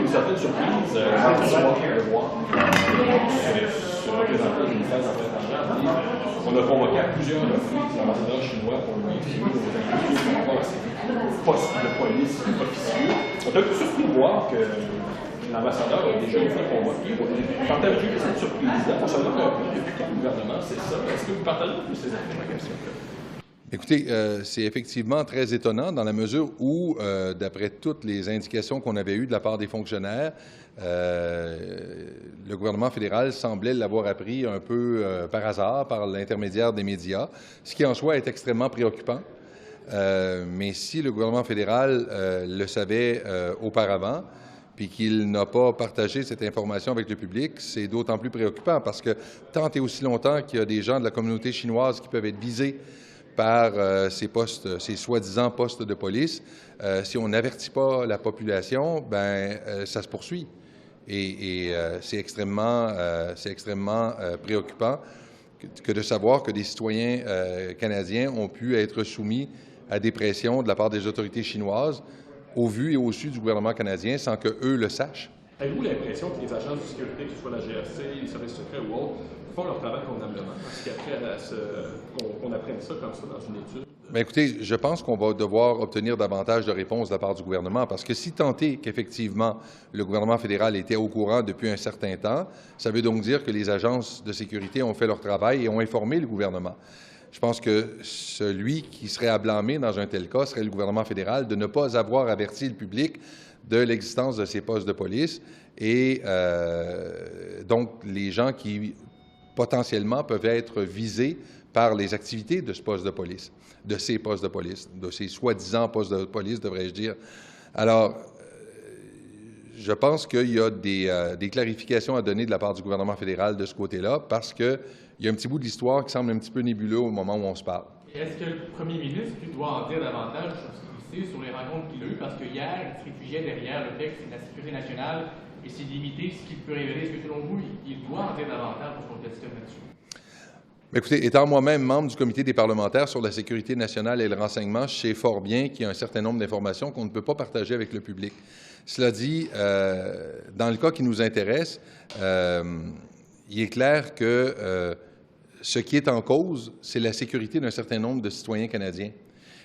une certaine surprise ce soir de voir se représenter au ministère des Affaires étrangères. On a convoqué à plusieurs reprises l'ambassadeur chinois pour lui expliquer nos inquiétudes par rapport à ces postes de police officieux. On est un peu surpris de voir que l'ambassadeur a déjà été convoqué. Partagez cette surprise-là pour savoir depuis quel gouvernement c'est ça. Est-ce que vous partagez tous ces informations? Écoutez, c'est effectivement très étonnant dans la mesure où, d'après toutes les indications qu'on avait eues de la part des fonctionnaires, le gouvernement fédéral semblait l'avoir appris un peu par hasard, par l'intermédiaire des médias, ce qui en soi est extrêmement préoccupant. Mais si le gouvernement fédéral le savait auparavant, puis qu'il n'a pas partagé cette information avec le public, c'est d'autant plus préoccupant parce que tant et aussi longtemps qu'il y a des gens de la communauté chinoise qui peuvent être visés par ces soi-disant postes de police, si on n'avertit pas la population, ça se poursuit. Et c'est extrêmement préoccupant que de savoir que des citoyens canadiens ont pu être soumis à des pressions de la part des autorités chinoises au vu et au su du gouvernement canadien sans qu'eux le sachent. Avez-vous l'impression que les agences de sécurité, que ce soit la GRC, les services secrets ou autres, font leur travail convenablement? Parce qu'après, qu'on apprenne ça comme ça dans une étude? Bien, écoutez, je pense qu'on va devoir obtenir davantage de réponses de la part du gouvernement parce que si tant est qu'effectivement le gouvernement fédéral était au courant depuis un certain temps, ça veut donc dire que les agences de sécurité ont fait leur travail et ont informé le gouvernement. Je pense que celui qui serait à blâmer dans un tel cas serait le gouvernement fédéral de ne pas avoir averti le public de l'existence de ces postes de police et donc les gens qui potentiellement peuvent être visés par les activités de ce poste de police, de ces postes de police, de ces soi-disant postes de police, devrais-je dire. Alors, je pense qu'il y a des clarifications à donner de la part du gouvernement fédéral de ce côté-là parce qu'il y a un petit bout de l'histoire qui semble un petit peu nébuleux au moment où on se parle. Est-ce que le premier ministre doit en dire davantage sur les rencontres qu'il a eues? Parce que hier, il se réfugiait derrière le texte de la sécurité nationale et c'est limité ce qu'il peut révéler. Est-ce que selon vous, il doit en dire davantage pour son questionne là-dessus? Écoutez, étant moi-même membre du comité des parlementaires sur la sécurité nationale et le renseignement, je sais fort bien qu'il y a un certain nombre d'informations qu'on ne peut pas partager avec le public. Cela dit, dans le cas qui nous intéresse, il est clair que ce qui est en cause, c'est la sécurité d'un certain nombre de citoyens canadiens.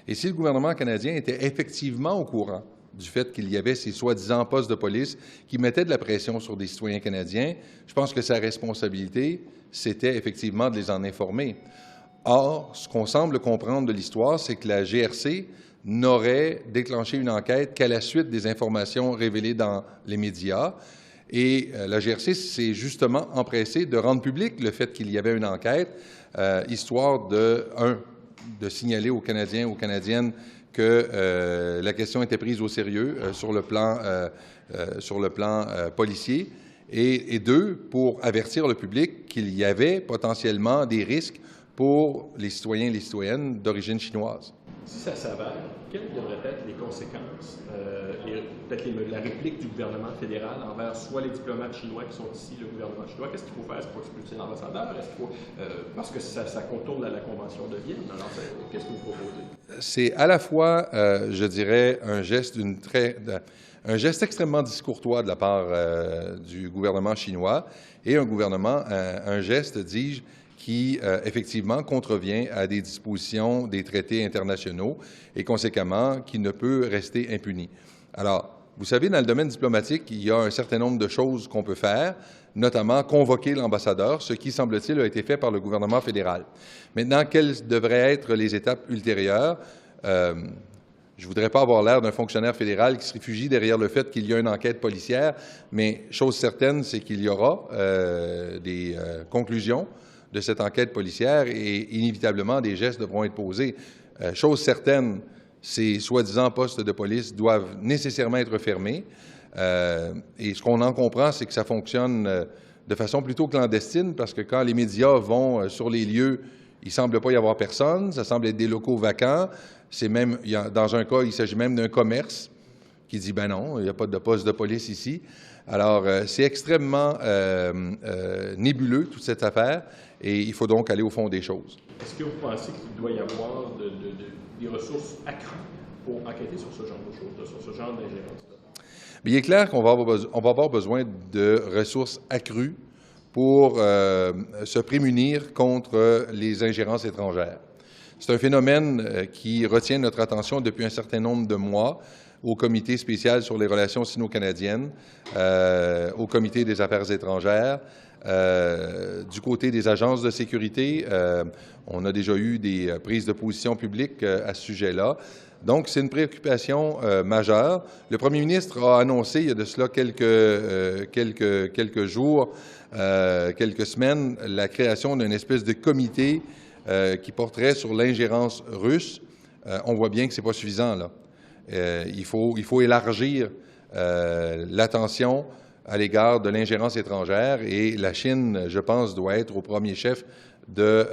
Et si le gouvernement canadien était effectivement au courant du fait qu'il y avait ces soi-disant postes de police qui mettaient de la pression sur des citoyens canadiens, je pense que sa responsabilité, c'était effectivement de les en informer. Or, ce qu'on semble comprendre de l'histoire, c'est que la GRC n'aurait déclenché une enquête qu'à la suite des informations révélées dans les médias. Et la GRC s'est justement empressée de rendre public le fait qu'il y avait une enquête, histoire de signaler aux Canadiens, aux Canadiennes que la question était prise au sérieux sur le plan policier, et deux, pour avertir le public qu'il y avait potentiellement des risques pour les citoyens et les citoyennes d'origine chinoise. Si ça s'avère, quelles devraient être les conséquences, peut-être la réplique du gouvernement fédéral envers soit les diplomates chinois qui sont ici, le gouvernement chinois? Qu'est-ce qu'il faut faire pour expulser l'ambassadeur? Est-ce qu'il faut, parce que ça contourne la Convention de Vienne. Alors, qu'est-ce que vous proposez? C'est à la fois, je dirais, un geste extrêmement discourtois de la part du gouvernement chinois et un geste, dis-je, qui, effectivement, contrevient à des dispositions des traités internationaux et, conséquemment, qui ne peut rester impuni. Alors, vous savez, dans le domaine diplomatique, il y a un certain nombre de choses qu'on peut faire, notamment convoquer l'ambassadeur, ce qui, semble-t-il, a été fait par le gouvernement fédéral. Maintenant, quelles devraient être les étapes ultérieures? Je ne voudrais pas avoir l'air d'un fonctionnaire fédéral qui se réfugie derrière le fait qu'il y a une enquête policière, mais chose certaine, c'est qu'il y aura des conclusions de cette enquête policière et inévitablement des gestes devront être posés. Chose certaine, ces soi-disant postes de police doivent nécessairement être fermés. Et ce qu'on en comprend, c'est que ça fonctionne de façon plutôt clandestine parce que quand les médias vont sur les lieux, il ne semble pas y avoir personne, ça semble être des locaux vacants. C'est même, dans un cas, il s'agit même d'un commerce qui dit « ben non, il n'y a pas de poste de police ici ». Alors, c'est extrêmement nébuleux, toute cette affaire, et il faut donc aller au fond des choses. Est-ce que vous pensez qu'il doit y avoir des ressources accrues pour enquêter sur ce genre de choses, sur ce genre d'ingérence? Mais il est clair qu'on va avoir besoin de ressources accrues pour se prémunir contre les ingérences étrangères. C'est un phénomène qui retient notre attention depuis un certain nombre de mois au Comité spécial sur les relations sino-canadiennes, au Comité des affaires étrangères, du côté des agences de sécurité. On a déjà eu des prises de position publiques à ce sujet-là. Donc, c'est une préoccupation majeure. Le premier ministre a annoncé, il y a de cela quelques jours, quelques semaines, la création d'une espèce de comité qui porterait sur l'ingérence russe. On voit bien que ce n'est pas suffisant, là. Il faut élargir l'attention à l'égard de l'ingérence étrangère et la Chine, je pense, doit être au premier chef de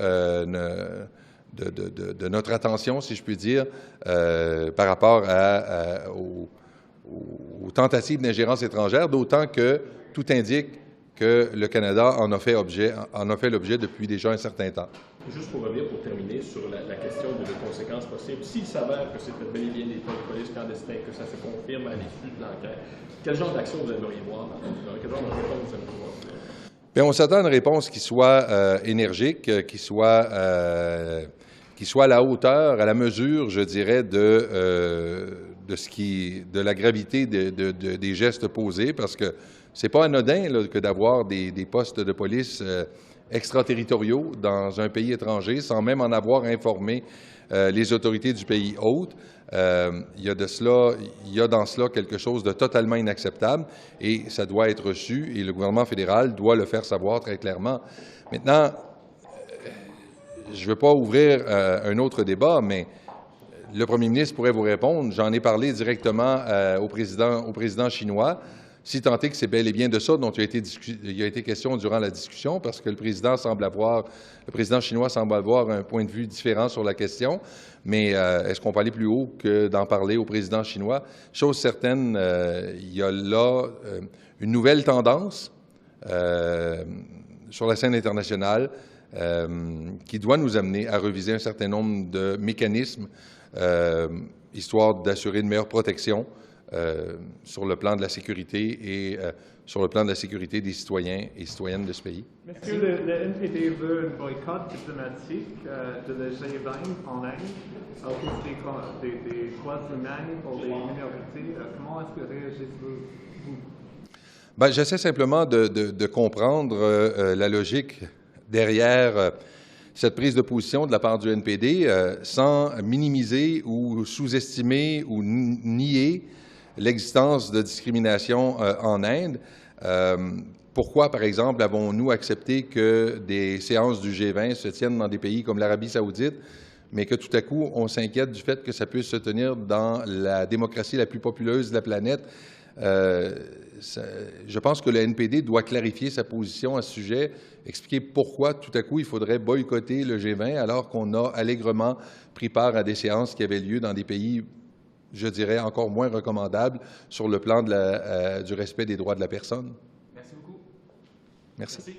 notre attention, si je puis dire, par rapport aux tentatives d'ingérence étrangère, d'autant que tout indique que le Canada en a fait l'objet depuis déjà un certain temps. Juste pour revenir, pour terminer, sur la question de conséquences possibles, s'il s'avère que c'était bel et bien des police clandestins, que ça se confirme à l'issue de l'enquête, quel genre d'action vous aimeriez voir? Quel genre de réponse vous aimeriez voir? Bien, on s'attend à une réponse qui soit énergique, qui soit à la hauteur, à la mesure, je dirais, de la gravité des gestes posés, parce que c'est pas anodin là, que d'avoir des postes de police extraterritoriaux dans un pays étranger sans même en avoir informé les autorités du pays hôte. Il y a dans cela quelque chose de totalement inacceptable et ça doit être reçu et le gouvernement fédéral doit le faire savoir très clairement. Maintenant, je ne veux pas ouvrir un autre débat, mais le premier ministre pourrait vous répondre. J'en ai parlé directement au président chinois. Si tant est que c'est bel et bien de ça dont il a été question durant la discussion, parce que le président chinois semble avoir un point de vue différent sur la question, mais est-ce qu'on peut aller plus haut que d'en parler au président chinois? Chose certaine, il y a là une nouvelle tendance sur la scène internationale qui doit nous amener à reviser un certain nombre de mécanismes, histoire d'assurer une meilleure protection sur le plan de la sécurité et sur le plan de la sécurité des citoyens et citoyennes de ce pays. Est-ce que le NPD veut un boycott diplomatique de le G20 en Inde à cause des droits humains pour les minorités? Comment est-ce que réagissez-vous? Bien, j'essaie simplement de comprendre la logique derrière cette prise de position de la part du NPD sans minimiser ou sous-estimer ou nier l'existence de discrimination en Inde. Pourquoi, par exemple, avons-nous accepté que des séances du G20 se tiennent dans des pays comme l'Arabie saoudite, mais que tout à coup, on s'inquiète du fait que ça puisse se tenir dans la démocratie la plus populeuse de la planète? Je pense que le NPD doit clarifier sa position à ce sujet, expliquer pourquoi tout à coup il faudrait boycotter le G20 alors qu'on a allègrement pris part à des séances qui avaient lieu dans des pays, je dirais, encore moins recommandables sur le plan du respect des droits de la personne. Merci beaucoup. Merci. Merci.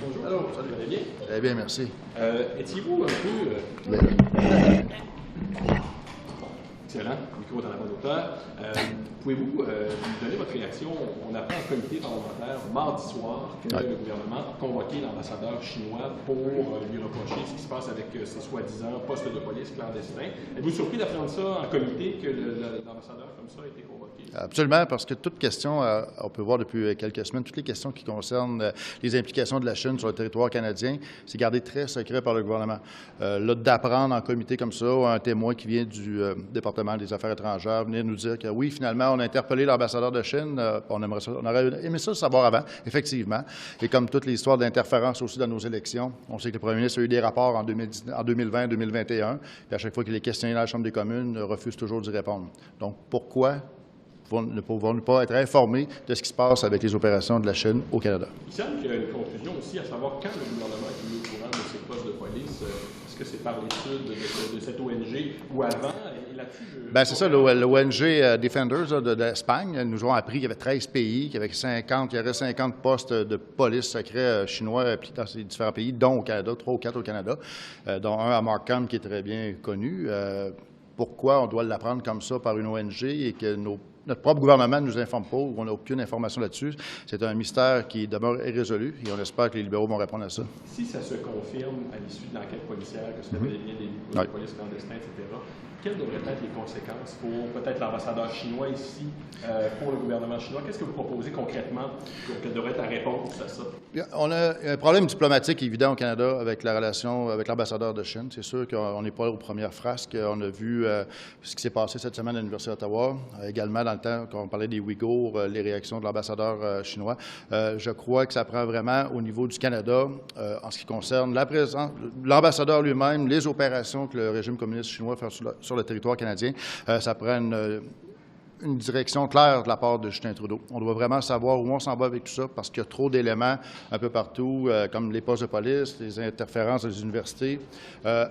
Bonjour. Allô, salut, vous allez bien? Très bien, merci. Étiez-vous un peu... Excellent, le micro est en avant d'auteur. Pouvez-vous nous donner votre réaction? On apprend en comité parlementaire mardi soir que le gouvernement a convoqué l'ambassadeur chinois pour lui reprocher ce qui se passe avec ces soi-disant postes de police clandestins. Êtes-vous surpris d'apprendre ça en comité, que l'ambassadeur comme ça a été convoqué? Absolument, parce que toute question, on peut voir depuis quelques semaines, toutes les questions qui concernent les implications de la Chine sur le territoire canadien, c'est gardé très secret par le gouvernement. Là, d'apprendre en comité comme ça, un témoin qui vient du département des Affaires étrangères venir nous dire que oui, finalement, on a interpellé l'ambassadeur de Chine, on aurait aimé ça le savoir avant, effectivement. Et comme toute l'histoire d'interférence aussi dans nos élections, on sait que le premier ministre a eu des rapports en 2020, 2021, puis à chaque fois qu'il est questionné dans la Chambre des communes, refuse toujours d'y répondre. Donc, pourquoi ne pouvons pas être informés de ce qui se passe avec les opérations de la Chine au Canada. Il semble qu'il y a une confusion aussi à savoir quand le gouvernement est mis au courant de ces postes de police. Est-ce que c'est par l'étude de cette ONG ou avant? Et là-dessus, Bien, c'est ça, l'ONG Defenders d'Espagne nous ont appris qu'il y avait 13 pays, qu'il y aurait 50 postes de police secrets chinois dans ces différents pays, dont au Canada, 3 ou 4 au Canada, dont un à Markham qui est très bien connu. Pourquoi on doit l'apprendre comme ça par une ONG et que notre propre gouvernement ne nous informe pas ou qu'on n'a aucune information là-dessus? C'est un mystère qui demeure irrésolu et on espère que les libéraux vont répondre à ça. Si ça se confirme à l'issue de l'enquête policière que c'était bel et bien des groupes de police clandestins, etc., quelles devraient être les conséquences pour peut-être l'ambassadeur chinois ici, pour le gouvernement chinois? Qu'est-ce que vous proposez concrètement? Quelle devrait être la réponse à ça? On a un problème diplomatique évident au Canada avec la relation avec l'ambassadeur de Chine. C'est sûr qu'on n'est pas aux premières frasques. On a vu ce qui s'est passé cette semaine à l'Université d'Ottawa, également dans le temps qu'on parlait des Ouïghours, les réactions de l'ambassadeur chinois. Je crois que ça prend vraiment au niveau du Canada, en ce qui concerne la présence, l'ambassadeur lui-même, les opérations que le régime communiste chinois fait sur le territoire canadien, ça prend une direction claire de la part de Justin Trudeau. On doit vraiment savoir où on s'en va avec tout ça parce qu'il y a trop d'éléments un peu partout, comme les postes de police, les interférences des universités.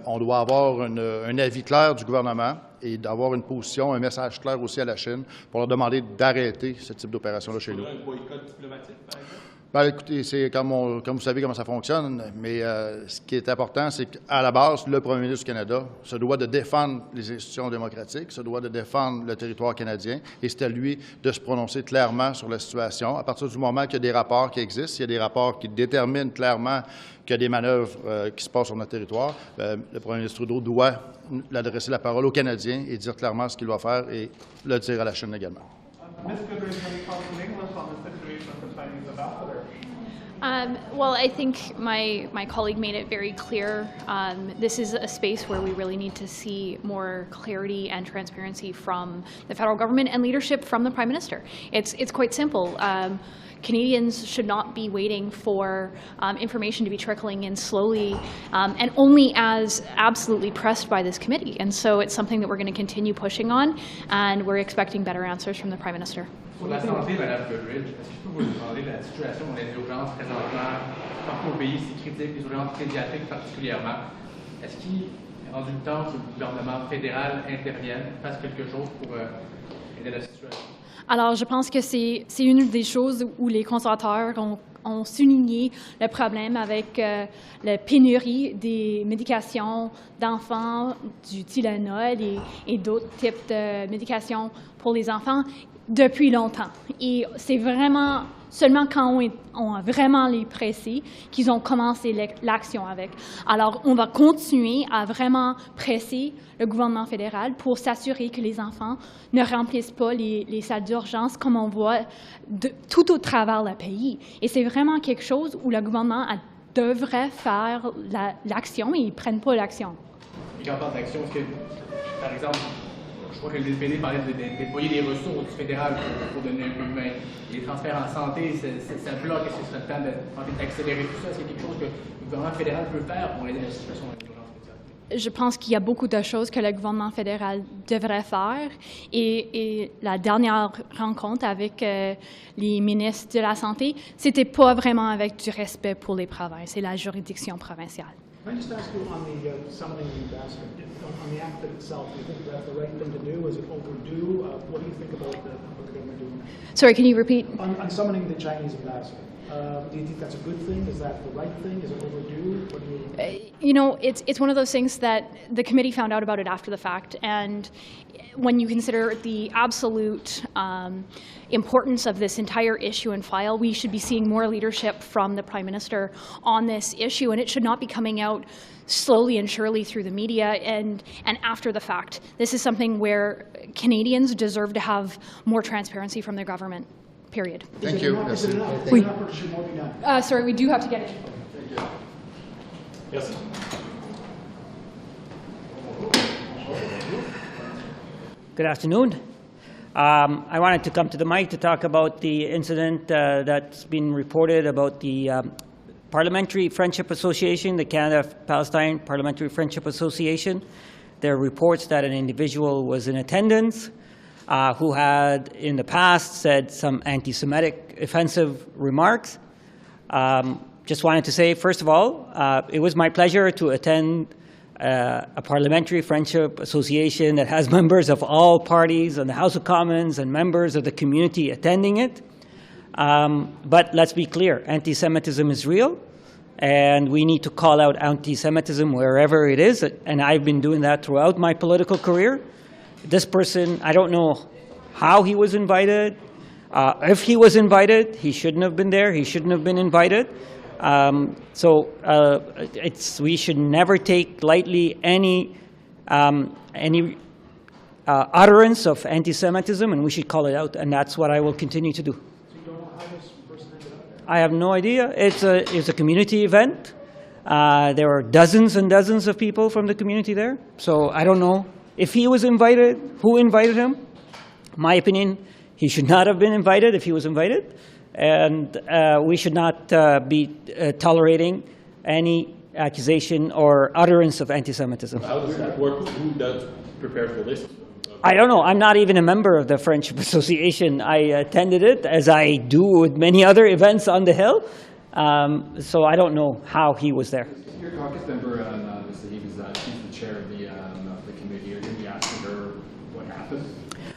On doit avoir un avis clair du gouvernement et d'avoir une position, un message clair aussi à la Chine pour leur demander d'arrêter ce type d'opération-là chez nous. Un boycott diplomatique, par exemple? Bien, écoutez, c'est comme vous savez comment ça fonctionne, mais ce qui est important, c'est qu'à la base, le premier ministre du Canada se doit de défendre les institutions démocratiques, se doit de défendre le territoire canadien, et c'est à lui de se prononcer clairement sur la situation. À partir du moment qu'il y a des rapports qui existent, il y a des rapports qui déterminent clairement qu'il y a des manœuvres qui se passent sur notre territoire, le premier ministre Trudeau doit adresser la parole aux Canadiens et dire clairement ce qu'il doit faire et le dire à la Chine également. Ms. Goodrich, any thoughts in English on the situation of the Chinese ambassador? Well, I think my colleague made it very clear. This is a space where we really need to see more clarity and transparency from the federal government and leadership from the Prime Minister. It's quite simple. Canadians should not be waiting for information to be trickling in slowly and only as absolutely pressed by this committee. And so it's something that we're going to continue pushing on, and we're expecting better answers from the Prime Minister. Sur la santé, Mme Goodrich, est-ce que je peux vous demander de la situation dans les urgences présentement partout au pays, c'est critique, les urgences pédiatriques particulièrement. Est-ce qu'il est rendu le temps que le gouvernement fédéral intervienne, fasse quelque chose pour aider la situation? Alors, je pense que c'est une des choses où les conservateurs ont souligné le problème avec la pénurie des médications d'enfants, du Tylenol et d'autres types de médications pour les enfants depuis longtemps. Et c'est vraiment seulement quand on a vraiment les pressés qu'ils ont commencé l'action avec. Alors, on va continuer à vraiment presser le gouvernement fédéral pour s'assurer que les enfants ne remplissent pas les salles d'urgence comme on voit tout au travers le pays. Et c'est vraiment quelque chose où le gouvernement devrait faire l'action et ils ne prennent pas l'action. Et quand on parle d'action, est-ce que, par exemple, je crois que le DPD parlait de déployer des ressources du fédéral pour donner un coup de main. Les transferts en santé, ça bloque. Est-ce que ce serait le temps d'accélérer tout ça? C'est quelque chose que le gouvernement fédéral peut faire pour aider la situation dans l'urgence médicale? Je pense qu'il y a beaucoup de choses que le gouvernement fédéral devrait faire. Et la dernière rencontre avec les ministres de la Santé, c'était pas vraiment avec du respect pour les provinces et la juridiction provinciale. Can I just ask you on the summoning the ambassador, on the act itself, do you think that's the right thing to do? Is it overdue? What do you think about the government doing that? Sorry, can you repeat? On summoning the Chinese ambassador, do you think that's a good thing? Is that the right thing? Is it overdue? What do you... You know, it's one of those things that the committee found out about it after the fact, and when you consider the absolute importance of this entire issue and file, we should be seeing more leadership from the Prime Minister on this issue, and it should not be coming out slowly and surely through the media and after the fact. This is something where Canadians deserve to have more transparency from their government, period. Thank you. Is it enough? Is Oui. it enough or should more be done? Sorry, we do have to get it. Merci. Good afternoon. I wanted to come to the mic to talk about the incident that's been reported about the Parliamentary Friendship Association, the Canada-Palestine Parliamentary Friendship Association. There are reports that an individual was in attendance who had in the past said some anti-Semitic offensive remarks. Just wanted to say, first of all, it was my pleasure to attend a Parliamentary Friendship Association that has members of all parties in the House of Commons and members of the community attending it. But let's be clear, anti-Semitism is real, and we need to call out anti-Semitism wherever it is, and I've been doing that throughout my political career. This person, I don't know how he was invited. If he was invited, he shouldn't have been there. He shouldn't have been invited. We should never take lightly any utterance of anti-Semitism, and we should call it out, and that's what I will continue to do. So you don't know how this person ended up there? I have no idea. It's a community event. There are dozens and dozens of people from the community there, so I don't know if he was invited, who invited him. My opinion, he should not have been invited if he was invited. And we should not be tolerating any accusation or utterance of anti-Semitism. How does that work? Who does prepare the list? I don't know. I'm not even a member of the Friendship Association. I attended it, as I do with many other events on the Hill. So I don't know how he was there. Your caucus member, Ms. Sahiba, she's the chair of the committee. Are you going to be asking her what happened?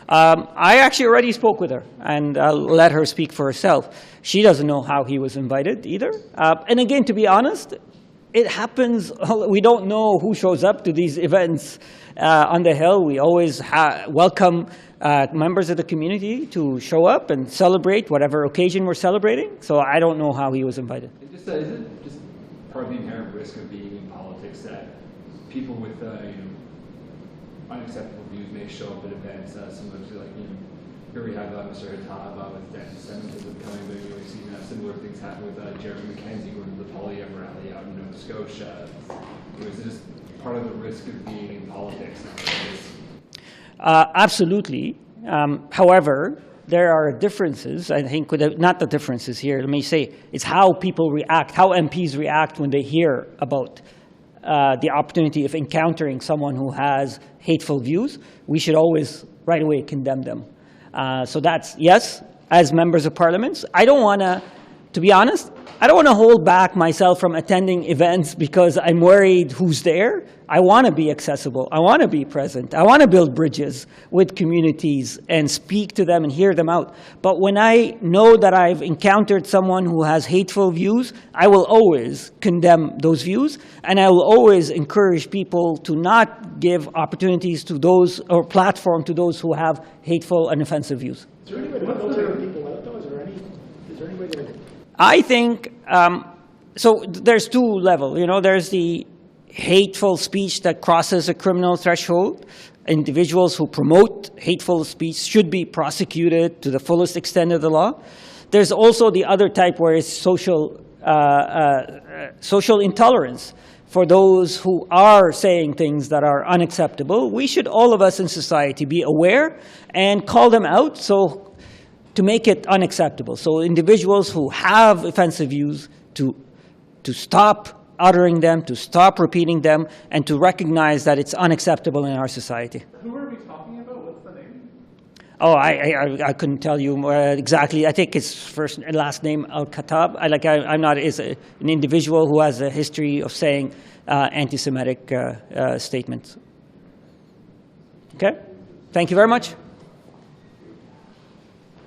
I actually already spoke with her, and I'll let her speak for herself. She doesn't know how he was invited either. And again, to be honest, it happens. We don't know who shows up to these events on the Hill. We always welcome members of the community to show up and celebrate whatever occasion we're celebrating. So I don't know how he was invited. Is it just part of the inherent risk of being in politics that people with unacceptable views may show up at events similar to, here we have Mr. Hatab with anti-Semitism coming, but we've seen similar things happen with Jeremy McKenzie going to the Poly-Am rally out in Nova Scotia. Is it just part of the risk of being in politics nowadays? Absolutely. However, there are differences, I think, not the differences here, let me say, it's how people react, how MPs react when they hear about the opportunity of encountering someone who has hateful views. We should always right away condemn them. So that's, yes, as members of parliament, I don't want to be honest, I don't want to hold back myself from attending events because I'm worried who's there. I want to be accessible. I want to be present. I want to build bridges with communities and speak to them and hear them out. But when I know that I've encountered someone who has hateful views, I will always condemn those views, and I will always encourage people to not give opportunities to those or platform to those who have hateful and offensive views. Is there any way to filter people out, though? Is there any way to... I think, so there's two levels. There's the hateful speech that crosses a criminal threshold. Individuals who promote hateful speech should be prosecuted to the fullest extent of the law. There's also the other type where it's social intolerance. For those who are saying things that are unacceptable, we should, all of us in society, be aware and call them out to make it unacceptable. So individuals who have offensive views to stop uttering them, to stop repeating them, and to recognize that it's unacceptable in our society. Who are we talking about? What's the name? Oh, I couldn't tell you exactly. I think his first and last name, Al-Khattab. I'm not an individual who has a history of saying anti-Semitic statements. Okay? Thank you very much.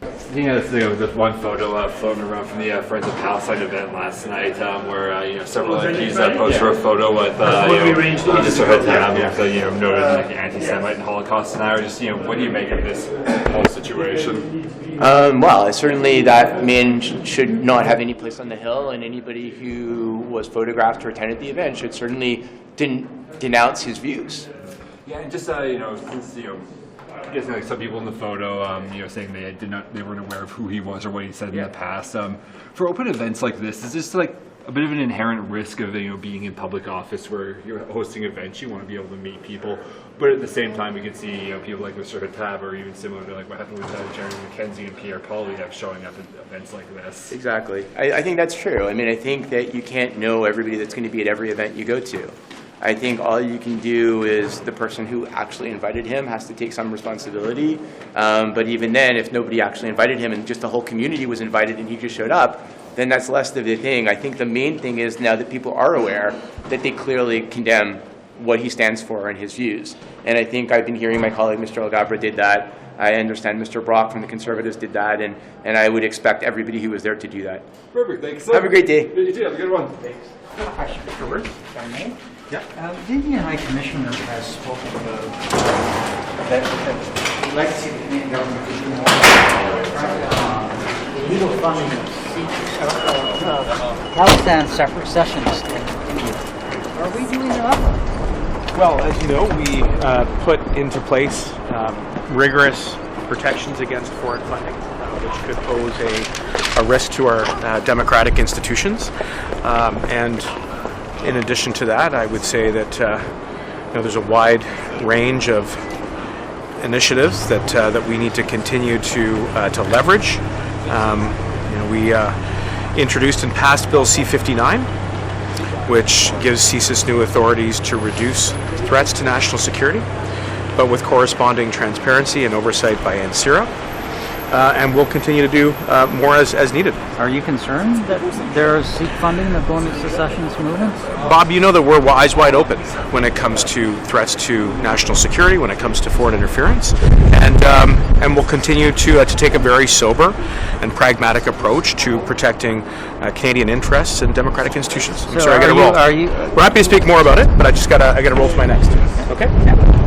I think there's one photo floating around from the Friends of Palestine event last night, where several MPs posted a photo with Mr. Hatab, noted anti-Semite and Holocaust denier. Just what do you make of this whole situation? Well, certainly that man should not have any place on the Hill, and anybody who was photographed or attended the event should certainly denounce his views. Yeah, and just since guess some people in the photo, saying they weren't aware of who he was or what he said in the past. For open events like this, is this like a bit of an inherent risk of being in public office where you're hosting events, you want to be able to meet people, but at the same time we can see people like Mr. Hatab, or even similar to like what happened with Jeremy McKenzie and Pierre Poilievre showing up at events like this. Exactly. I think that's true. I mean, I think that you can't know everybody that's going to be at every event you go to. I think all you can do is the person who actually invited him has to take some responsibility. But even then, if nobody actually invited him and just the whole community was invited and he just showed up, then that's less of the thing. I think the main thing is now that people are aware that they clearly condemn what he stands for and his views. And I think I've been hearing my colleague Mr. Alghabra did that. I understand Mr. Brock from the Conservatives did that, and I would expect everybody who was there to do that. Perfect, thanks. Have a great day. You too, have a good one. Thanks. Question for Robert, if I may. Yeah. The Indian High Commissioner has spoken about that he'd like to see the Canadian government do more legal funding of Palestine separate sessions in India. Are we doing enough? Well, as you know, we put into place rigorous protections against foreign funding, which could pose a risk to our democratic institutions. And in addition to that, I would say that there's a wide range of initiatives that we need to continue to leverage. We introduced and passed Bill C-59, which gives CSIS new authorities to reduce threats to national security, but with corresponding transparency and oversight by NCIRA. And we'll continue to do more as needed. Are you concerned that there's Sikh funding of going to secessionist movements? Bob, you know that we're eyes wide open when it comes to threats to national security, when it comes to foreign interference, and we'll continue to take a very sober and pragmatic approach to protecting Canadian interests and democratic institutions. I'm sorry, I got to roll. We're happy to speak more about it, but I got to roll to my next. Okay. Yeah.